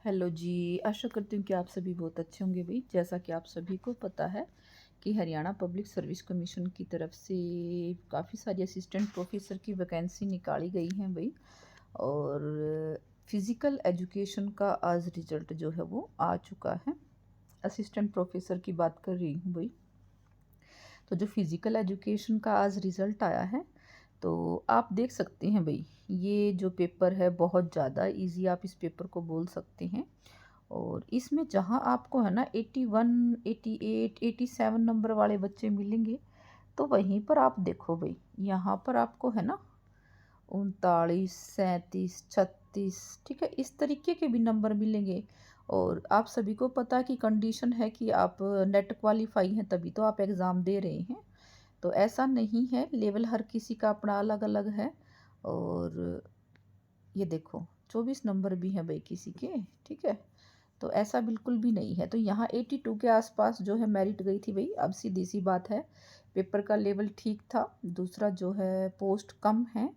Hello जी, आशा करती हूँ कि आप सभी बहुत अच्छे होंगे भाई। जैसा कि आप सभी को पता है कि हरियाणा पब्लिक सर्विस कमीशन की तरफ से काफ़ी सारी असिस्टेंट प्रोफेसर की वैकेंसी निकाली गई हैं भाई। और फिज़िकल एजुकेशन का आज रिज़ल्ट जो है वो आ चुका है। असिस्टेंट प्रोफेसर की बात कर रही हूँ भाई। तो जो फिज़िकल एजुकेशन का आज रिज़ल्ट आया है, तो आप देख सकते हैं भाई, ये जो पेपर है बहुत ज़्यादा इजी आप इस पेपर को बोल सकते हैं। और इसमें जहाँ आपको है ना 81, 88, 87 नंबर वाले बच्चे मिलेंगे, तो वहीं पर आप देखो भाई, यहाँ पर आपको है ना 39, 37, 36, ठीक है, इस तरीके के भी नंबर मिलेंगे। और आप सभी को पता है कि कंडीशन है कि आप नेट क्वालिफाई हैं तभी तो आप एग्ज़ाम दे रहे हैं। तो ऐसा नहीं है, लेवल हर किसी का अपना अलग अलग है। और ये देखो 24 नंबर भी हैं भाई किसी के, ठीक है। तो ऐसा बिल्कुल भी नहीं है। तो यहाँ 82 के आसपास जो है मेरिट गई थी भाई। अब सीधी सी बात है, पेपर का लेवल ठीक था, दूसरा जो है पोस्ट कम है।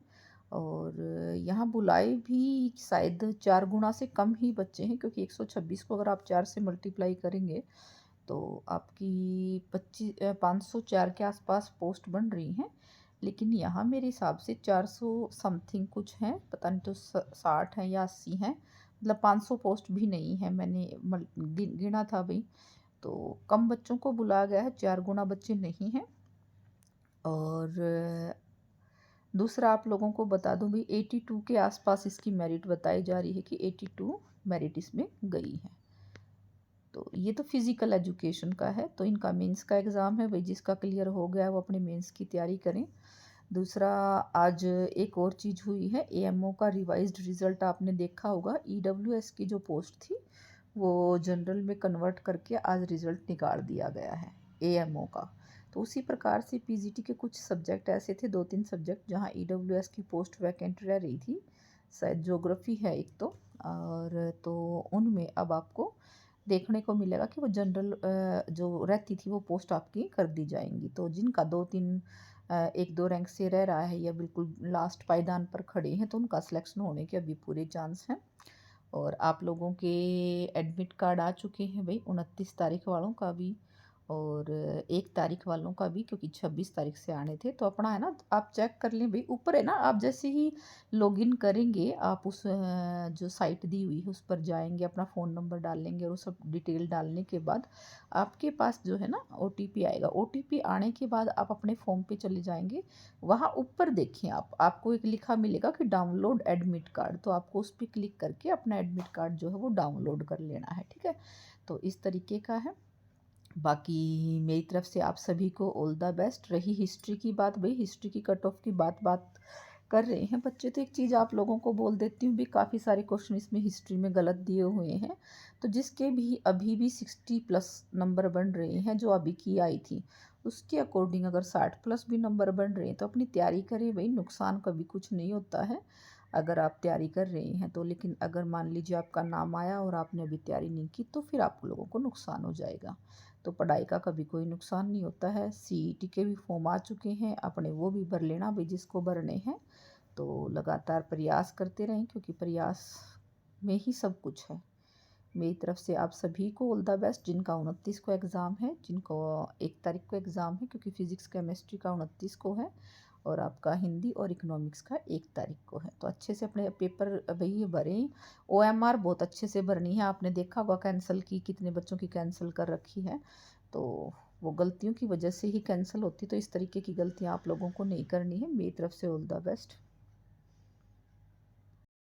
और यहाँ बुलाए भी शायद 4 गुना से कम ही बच्चे हैं, क्योंकि 126 को अगर आप 4 से मल्टीप्लाई करेंगे तो आपकी 504 के आसपास पोस्ट बन रही हैं। लेकिन यहाँ मेरे हिसाब से 400 समथिंग कुछ हैं, पता नहीं तो 60 हैं या 80 हैं, मतलब 500 पोस्ट भी नहीं है। मैंने गिना था भाई। तो कम बच्चों को बुलाया गया है, 4 गुना बच्चे नहीं हैं। और दूसरा आप लोगों को बता दूं भाई, 82 के आसपास इसकी मेरिट बताई जा रही है कि 82 मेरिट इसमें गई है। तो ये तो फिज़िकल एजुकेशन का है। तो इनका मेंस का एग्ज़ाम है भाई, जिसका क्लियर हो गया है वो अपने मेंस की तैयारी करें। दूसरा, आज एक और चीज़ हुई है, एएमओ का रिवाइज्ड रिज़ल्ट आपने देखा होगा। ईडब्ल्यूएस की जो पोस्ट थी वो जनरल में कन्वर्ट करके आज रिज़ल्ट निकाल दिया गया है एएमओ का। तो उसी प्रकार से पीजीटी के कुछ सब्जेक्ट ऐसे थे, 2-3 सब्जेक्ट जहाँ ईडब्ल्यूएस की पोस्ट वैकेंट रह रही थी, शायद ज्योग्राफी है एक तो। और तो उनमें अब आपको देखने को मिलेगा कि वो जनरल जो रहती थी वो पोस्ट आपकी कर दी जाएंगी। तो जिनका 2-3 1-2 रैंक से रह रहा है या बिल्कुल लास्ट पायदान पर खड़े हैं, तो उनका सिलेक्शन होने के अभी पूरे चांस हैं। और आप लोगों के एडमिट कार्ड आ चुके हैं भाई, 29 तारीख वालों का भी और 1 तारीख वालों का भी, क्योंकि 26 तारीख से आने थे। तो अपना है ना, आप चेक कर लें भाई, ऊपर है ना, आप जैसे ही लॉगिन करेंगे आप उस जो साइट दी हुई है उस पर जाएंगे, अपना फ़ोन नंबर डाल लेंगे और वो सब डिटेल डालने के बाद आपके पास जो है ना ओटीपी आएगा। ओटीपी आने के बाद आप अपने फॉर्म पे चले जाएंगे, वहाँ ऊपर देखें आप, आपको एक लिखा मिलेगा कि डाउनलोड एडमिट कार्ड, तो आपको उस पर क्लिक करके अपना एडमिट कार्ड जो है वो डाउनलोड कर लेना है, ठीक है। तो इस तरीके का है। बाकी मेरी तरफ से आप सभी को ऑल द बेस्ट। रही हिस्ट्री की बात भाई, हिस्ट्री की कट ऑफ की बात कर रहे हैं बच्चे, तो एक चीज़ आप लोगों को बोल देती हूँ भी, काफ़ी सारे क्वेश्चन इसमें हिस्ट्री में गलत दिए हुए हैं। तो जिसके भी अभी भी 60+ नंबर बन रहे हैं, जो अभी की आई थी उसके अकॉर्डिंग अगर 60+ भी नंबर बन रहे हैं तो अपनी तैयारी करें भाई, नुकसान कभी कुछ नहीं होता है अगर आप तैयारी कर रहे हैं तो। लेकिन अगर मान लीजिए आपका नाम आया और आपने अभी तैयारी नहीं की, तो फिर आप लोगों को नुकसान हो जाएगा। तो पढ़ाई का कभी कोई नुकसान नहीं होता है। सीईटी के भी फॉर्म आ चुके हैं, अपने वो भी भर लेना भाई जिसको भरने हैं। तो लगातार प्रयास करते रहें, क्योंकि प्रयास में ही सब कुछ है। मेरी तरफ से आप सभी को ऑल द बेस्ट। जिनका 29 को एग्ज़ाम है, जिनको 1 तारीख को एग्ज़ाम है, क्योंकि फिज़िक्स केमिस्ट्री का 29 को है और आपका हिंदी और इकोनॉमिक्स का 1 तारीख को है। तो अच्छे से अपने पेपर भाई ये भरें। ओएमआर बहुत अच्छे से भरनी है। आपने देखा होगा कैंसिल की, कितने बच्चों की कैंसिल कर रखी है। तो वो गलतियों की वजह से ही कैंसिल होती, तो इस तरीके की गलतियाँ आप लोगों को नहीं करनी है। मेरी तरफ से ऑल द बेस्ट।